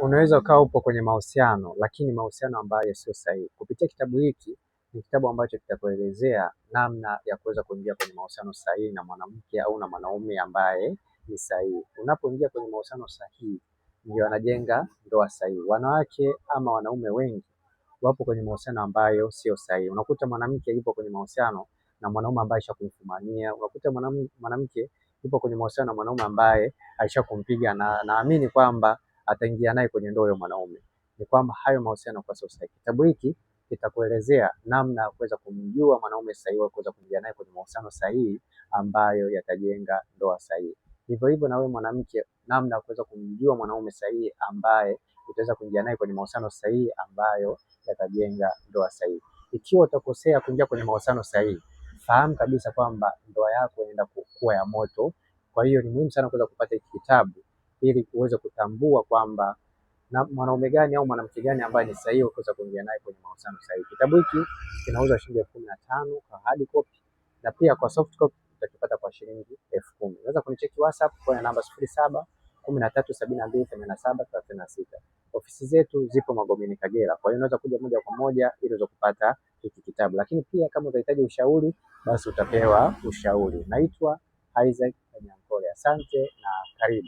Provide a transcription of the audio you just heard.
Unaweza ukawa upo kwenye mahusiano lakini mahusiano ambayo sio sahihi. Kupitia kitabu hiki, ni kitabu ambacho kitakuelezea namna ya kuweza kuingia kwenye mahusiano sahihi na mwanamke au na mwanaume ambaye ni sahihi. Unapoingia kwenye mahusiano sahihi ndio anajenga ndoa sahihi. Wanawake ama wanaume wengi wapo kwenye mahusiano ambayo sio sahihi. Unakuta mwanamke yupo kwenye mahusiano na mwanaume ambaye ashakumfumania. Unakuta mwanamke yupo kwenye mahusiano na mwanaume ambaye alishakumpiga na naamini kwamba ataingia naye kwenye ndoa ya mwanaume. Ni kwamba hayo mahusiano kwa sio sahihi. Kitabu hiki kitakuelezea namna ya kuweza kumjua mwanaume sahihi wa kuweza kuingia naye kwenye mahusiano sahihi ambayo yatajenga ndoa sahihi. Hivyo hivyo na wewe mwanamke, namna ya kuweza kumjua mwanaume sahihi ambaye utaweza kuingia naye kwenye mahusiano sahihi ambayo yatajenga ndoa sahihi. Ikiwa utakosea kuingia kwenye mahusiano sahihi, fahamu kabisa kwamba ndoa yako inaenda kuwa ya moto. Kwa hiyo ni muhimu sana kuweza kupata hiki kitabu ili uweze kutambua kwamba na mwanaume gani au mwanamke gani ambaye ni sahihi kuweza kuingia naye kwenye mahusiano sahihi. Kitabu hiki kinauzwa shilingi 15,000 kwa hard copy na pia kwa soft copy utakipata kwa shilingi 10,000. Unaweza kunicheki WhatsApp kwa namba 0713728736. Ofisi zetu zipo Magomeni Kagera. Kwa hiyo unaweza kuja moja kwa moja ili uweze kupata hiki kitabu. Lakini pia kama utahitaji ushauri basi utapewa ushauri. Naitwa Isaac Kanyankole. Asante na karibu.